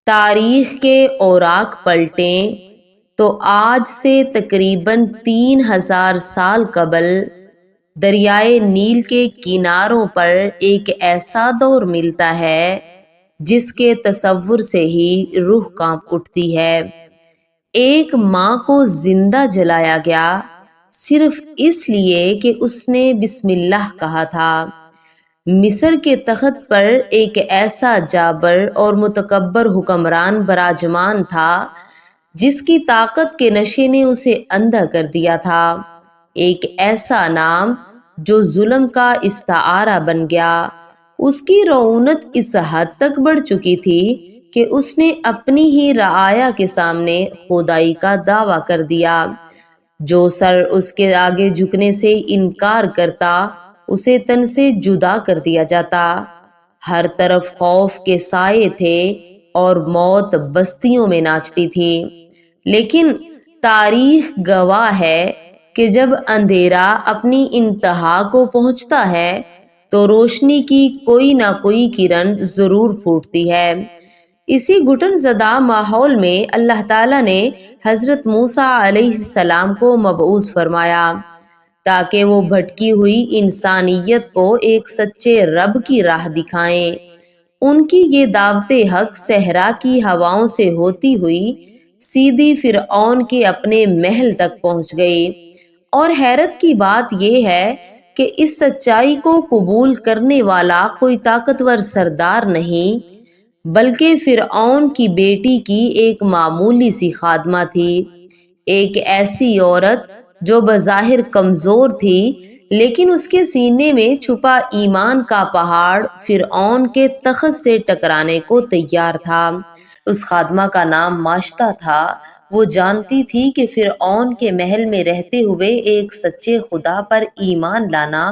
تاریخ کے اوراق پلٹیں تو آج سے تقریباً 3000 سال قبل دریائے نیل کے کناروں پر ایک ایسا دور ملتا ہے جس کے تصور سے ہی روح کانپ اٹھتی ہے۔ ایک ماں کو زندہ جلایا گیا صرف اس لیے کہ اس نے بسم اللہ کہا تھا۔ مصر کے تخت پر ایک ایسا جابر اور متکبر حکمران براجمان تھا جس کی طاقت کے نشے نے اسے اندھا کر دیا تھا۔ ایک ایسا نام جو ظلم کا استعارہ بن گیا۔ اس کی رعونت اس حد تک بڑھ چکی تھی کہ اس نے اپنی ہی رعایا کے سامنے خدائی کا دعویٰ کر دیا۔ جو سر اس کے آگے جھکنے سے انکار کرتا اسے تن سے جدا کر دیا جاتا۔ ہر طرف خوف کے سائے تھے اور موت بستیوں میں ناچتی تھی۔ لیکن تاریخ گواہ ہے کہ جب اندھیرا اپنی انتہا کو پہنچتا ہے تو روشنی کی کوئی نہ کوئی کرن ضرور پھوٹتی ہے۔ اسی گھٹن زدہ ماحول میں اللہ تعالیٰ نے حضرت موسیٰ علیہ السلام کو مبعوث فرمایا تاکہ وہ بھٹکی ہوئی انسانیت کو ایک سچے رب کی راہ دکھائیں۔ ان کی یہ دعوت حق صحرا کی ہواؤں سے ہوتی ہوئی سیدھی فرعون کے اپنے محل تک پہنچ گئی، اور حیرت کی بات یہ ہے کہ اس سچائی کو قبول کرنے والا کوئی طاقتور سردار نہیں بلکہ فرعون کی بیٹی کی ایک معمولی سی خادمہ تھی، ایک ایسی عورت جو بظاہر کمزور تھی لیکن اس کے سینے میں چھپا ایمان کا پہاڑ فرعون کے تخت سے ٹکرانے کو تیار تھا۔ اس خادمہ کا نام ماشطہ تھا۔ وہ جانتی تھی کہ فرعون کے محل میں رہتے ہوئے ایک سچے خدا پر ایمان لانا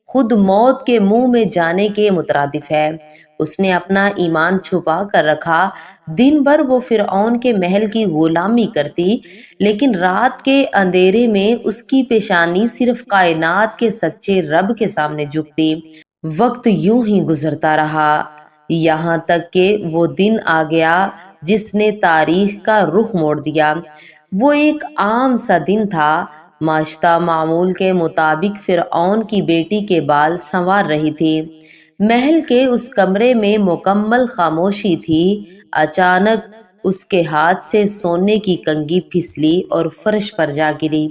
خود موت کے منہ میں جانے کے مترادف ہے۔ اس نے اپنا ایمان چھپا کر رکھا۔ دن بھر وہ فرعون کے محل کی غلامی کرتی لیکن رات کے اندھیرے میں اس کی پیشانی صرف کائنات کے سچے رب کے سامنے جھکتی۔ وقت یوں ہی گزرتا رہا یہاں تک کہ وہ دن آ گیا جس نے تاریخ کا رخ موڑ دیا۔ وہ ایک عام سا دن تھا۔ ماشطہ معمول کے مطابق فرعون کی بیٹی کے بال سنوار رہی تھی۔ محل کے اس کمرے میں مکمل خاموشی تھی۔ اچانک اس کے ہاتھ سے سونے کی کنگھی پھسلی اور فرش پر جا گری۔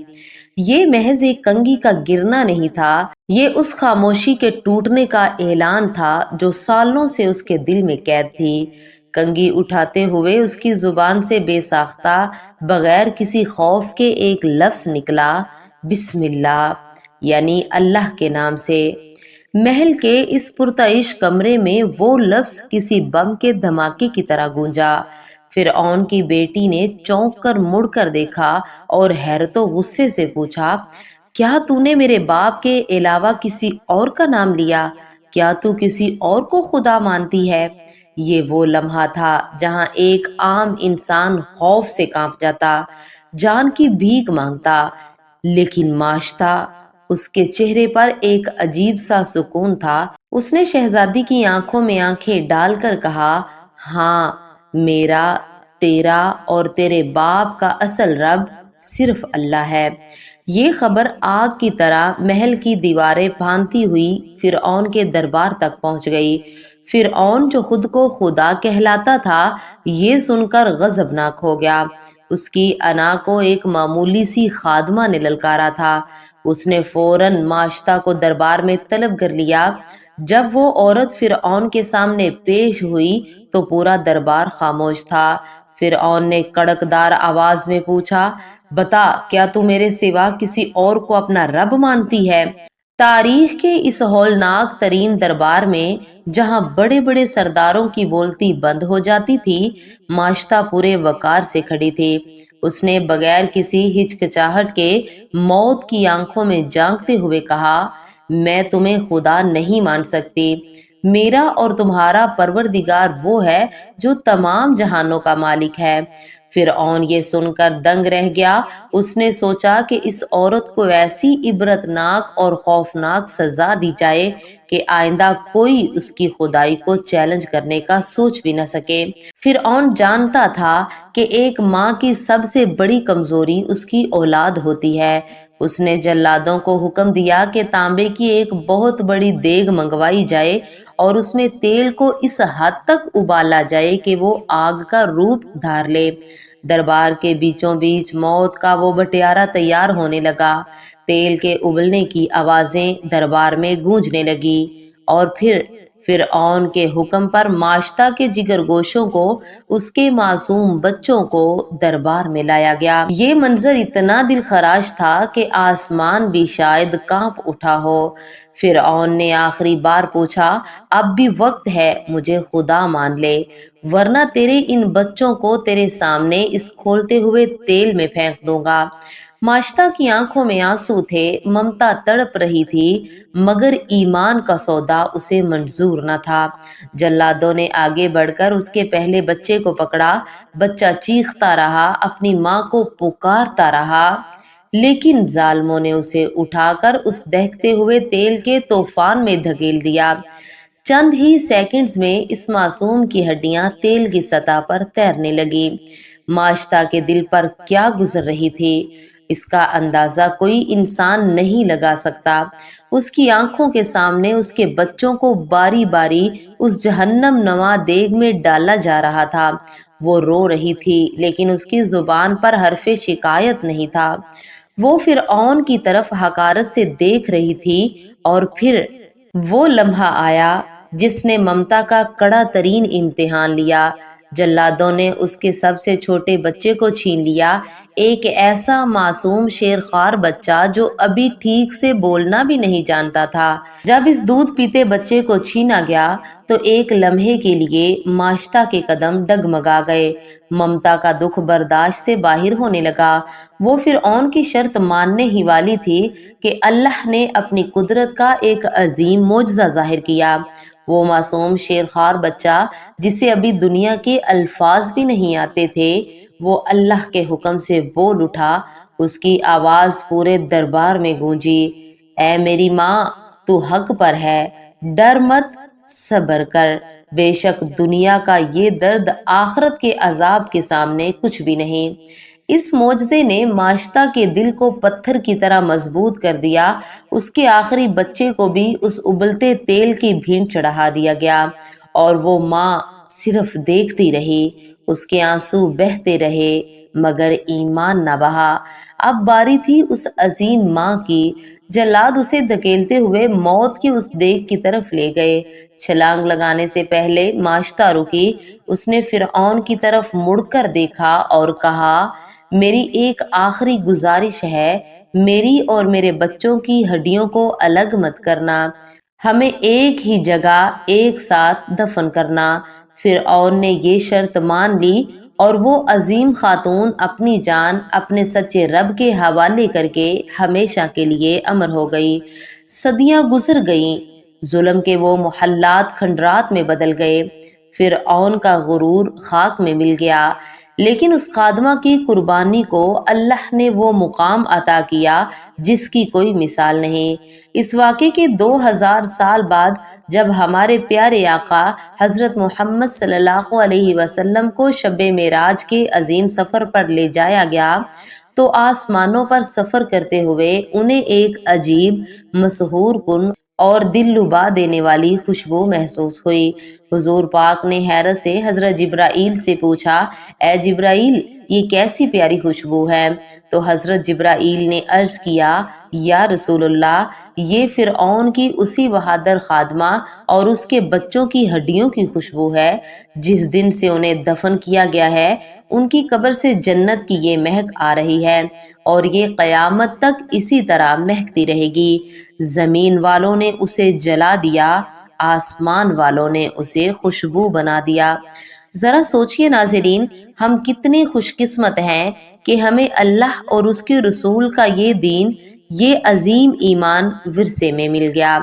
یہ محض ایک کنگھی کا گرنا نہیں تھا، یہ اس خاموشی کے ٹوٹنے کا اعلان تھا جو سالوں سے اس کے دل میں قید تھی۔ کنگھی اٹھاتے ہوئے اس کی زبان سے بے ساختہ بغیر کسی خوف کے ایک لفظ نکلا، بسم اللہ، یعنی اللہ کے نام سے۔ محل کے اس پرتعیش کمرے میں وہ لفظ کسی بم کے دھماکے کی طرح گونجا۔ فرعون کی بیٹی نے چونک کر مڑ کر دیکھا اور حیرت و غصے سے پوچھا، کیا تو نے میرے باپ کے علاوہ کسی اور کا نام لیا؟ کیا تو کسی اور کو خدا مانتی ہے؟ یہ وہ لمحہ تھا جہاں ایک عام انسان خوف سے کانپ جاتا، جان کی بھیک مانگتا، لیکن ماشطہ، اس کے چہرے پر ایک عجیب سا سکون تھا۔ اس نے شہزادی کی آنکھوں میں آنکھیں ڈال کر کہا، ہاں، میرا، تیرا اور تیرے باپ کا اصل رب صرف اللہ ہے۔ یہ خبر آگ کی طرح محل کی دیواریں پھاندتی ہوئی فرعون کے دربار تک پہنچ گئی۔ فرعون جو خود کو خدا کہلاتا تھا یہ سن کر غضبناک ہو گیا۔ اس کی انا کو ایک معمولی سی خادمہ نے للکارا تھا۔ اس نے فوراً ماشطہ کو دربار میں طلب کر لیا۔ جب وہ عورت فرعون کے سامنے پیش ہوئی تو پورا دربار خاموش تھا۔ فرعون نے کڑکدار آواز میں پوچھا، بتا، کیا تو میرے سوا کسی اور کو اپنا رب مانتی ہے؟ تاریخ کے اس ہولناک ترین دربار میں جہاں بڑے بڑے سرداروں کی بولتی بند ہو جاتی تھی، ماشطہ پورے وقار سے کھڑی تھی۔ اس نے بغیر کسی ہچکچاہٹ کے موت کی آنکھوں میں جھانکتے ہوئے کہا، میں تمہیں خدا نہیں مان سکتی۔ میرا اور تمہارا پروردگار وہ ہے جو تمام جہانوں کا مالک ہے۔ فرعون یہ سن کر دنگ رہ گیا۔ اس نے سوچا کہ اس عورت کو ایسی عبرتناک اور خوفناک سزا دی جائے کہ آئندہ کوئی اس کی خدائی کو چیلنج کرنے کا سوچ بھی نہ سکے۔ فرعون جانتا تھا کہ ایک ماں کی سب سے بڑی کمزوری اس کی اولاد ہوتی ہے۔ اس نے جلادوں کو حکم دیا کہ تانبے کی ایک بہت بڑی دیگ منگوائی جائے اور اس میں تیل کو اس حد تک ابالا جائے کہ وہ آگ کا روپ دھار لے۔ دربار کے بیچوں بیچ موت کا وہ بٹیارہ تیار ہونے لگا۔ تیل کے ابلنے کی آوازیں دربار میں گونجنے لگی اور پھر فرعون کے حکم پر ماشطہ کے جگر گوشوں کو، اس کے معصوم بچوں کو دربار میں لایا گیا۔ یہ منظر اتنا دل خراش تھا کہ آسمان بھی شاید کانپ اٹھا ہو۔ فرعون نے آخری بار پوچھا، اب بھی وقت ہے، مجھے خدا مان لے، ورنہ تیرے ان بچوں کو تیرے سامنے اس کھولتے ہوئے تیل میں پھینک دوں گا۔ ماشطہ کی آنکھوں میں آنسو تھے، ممتا تڑپ رہی تھی، مگر ایمان کا سودا اسے منظور نہ تھا۔ جلادوں نے آگے بڑھ کر اس کے پہلے بچے کو پکڑا۔ بچہ چیختا رہا، اپنی ماں کو پکارتا رہا، لیکن ظالموں نے اسے اٹھا کر اس دہکتے ہوئے تیل کے طوفان میں دھکیل دیا۔ چند ہی سیکنڈز میں اس معصوم کی ہڈیاں تیل کی سطح پر تیرنے لگیں۔ ماشطہ کے دل پر کیا گزر رہی تھی، اس کا اندازہ کوئی انسان نہیں لگا سکتا۔ اس کی آنکھوں کے سامنے اس کے بچوں کو باری باری اس جہنم نما دیگ میں ڈالا جا رہا تھا۔ وہ رو رہی تھی، لیکن اس کی زبان پر حرف شکایت نہیں تھا۔ وہ فرعون کی طرف حقارت سے دیکھ رہی تھی، اور پھر وہ لمحہ آیا جس نے ممتا کا کڑا ترین امتحان لیا۔ جلادوں نے اس کے سب سے چھوٹے بچے کو چھین لیا، ایک ایسا معصوم شیرخوار بچہ جو ابھی ٹھیک سے بولنا بھی نہیں جانتا تھا۔ جب اس دودھ پیتے بچے کو چھینا گیا تو ایک لمحے کے لیے ماشطہ کے قدم ڈگمگا گئے۔ ممتا کا دکھ برداشت سے باہر ہونے لگا۔ وہ فرعون کی شرط ماننے ہی والی تھی کہ اللہ نے اپنی قدرت کا ایک عظیم معجزہ ظاہر کیا۔ وہ معصوم شیرخوار بچہ جسے ابھی دنیا کے الفاظ بھی نہیں آتے تھے، وہ اللہ کے حکم سے بول اٹھا۔ اس کی آواز پورے دربار میں گونجی، اے میری ماں، تو حق پر ہے، ڈر مت، صبر کر، بے شک دنیا کا یہ درد آخرت کے عذاب کے سامنے کچھ بھی نہیں۔ اس معجزے نے ماشطہ کے دل کو پتھر کی طرح مضبوط کر دیا۔ اس کے آخری بچے کو بھی اس ابلتے تیل کی بھینٹ چڑھا دیا گیا، اور وہ ماں صرف دیکھتی رہی۔ اس کے آنسو بہتے رہے، مگر ایمان نہ بہا۔ اب باری تھی اس عظیم ماں کی۔ جلاد اسے دھکیلتے ہوئے موت کی اس دیگ کی طرف لے گئے۔ چھلانگ لگانے سے پہلے ماشطہ رکی۔ اس نے فرعون کی طرف مڑ کر دیکھا اور کہا، میری ایک آخری گزارش ہے، میری اور میرے بچوں کی ہڈیوں کو الگ مت کرنا، ہمیں ایک ہی جگہ ایک ساتھ دفن کرنا۔ فرعون نے یہ شرط مان لی، اور وہ عظیم خاتون اپنی جان اپنے سچے رب کے حوالے کر کے ہمیشہ کے لیے امر ہو گئی۔ صدیاں گزر گئیں، ظلم کے وہ محلات کھنڈرات میں بدل گئے، فرعون کا غرور خاک میں مل گیا، لیکن اس خادمہ کی قربانی کو اللہ نے وہ مقام عطا کیا جس کی کوئی مثال نہیں۔ اس واقعے کے 2000 سال بعد جب ہمارے پیارے آقا حضرت محمد صلی اللہ علیہ وسلم کو شب معراج کے عظیم سفر پر لے جایا گیا تو آسمانوں پر سفر کرتے ہوئے انہیں ایک عجیب، مسحور کن اور دل لبا دینے والی خوشبو محسوس ہوئی۔ حضور پاک نے حیرت سے حضرت جبرائیل سے پوچھا، اے جبرائیل، یہ کیسی پیاری خوشبو ہے؟ تو حضرت جبرائیل نے عرض کیا، یا رسول اللہ، یہ فرعون کی اسی بہادر خادمہ اور اس کے بچوں کی ہڈیوں کی خوشبو ہے۔ جس دن سے انہیں دفن کیا گیا ہے، ان کی قبر سے جنت کی یہ مہک آ رہی ہے، اور یہ قیامت تک اسی طرح مہکتی رہے گی۔ زمین والوں نے اسے جلا دیا، آسمان والوں نے اسے خوشبو بنا دیا۔ ذرا سوچئے ناظرین، ہم کتنے خوش قسمت ہیں کہ ہمیں اللہ اور اس کے رسول کا یہ دین، یہ عظیم ایمان ورثے میں مل گیا۔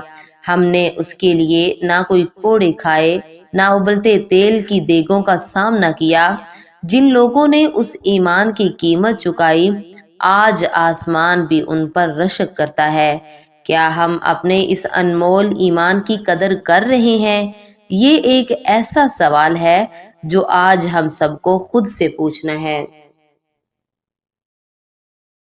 ہم نے اس کے لیے نہ کوئی کوڑے کھائے، نہ ابلتے تیل کی دیگوں کا سامنا کیا۔ جن لوگوں نے اس ایمان کی قیمت چکائی، آج آسمان بھی ان پر رشک کرتا ہے۔ کیا ہم اپنے اس انمول ایمان کی قدر کر رہے ہیں؟ یہ ایک ایسا سوال ہے جو آج ہم سب کو خود سے پوچھنا ہے۔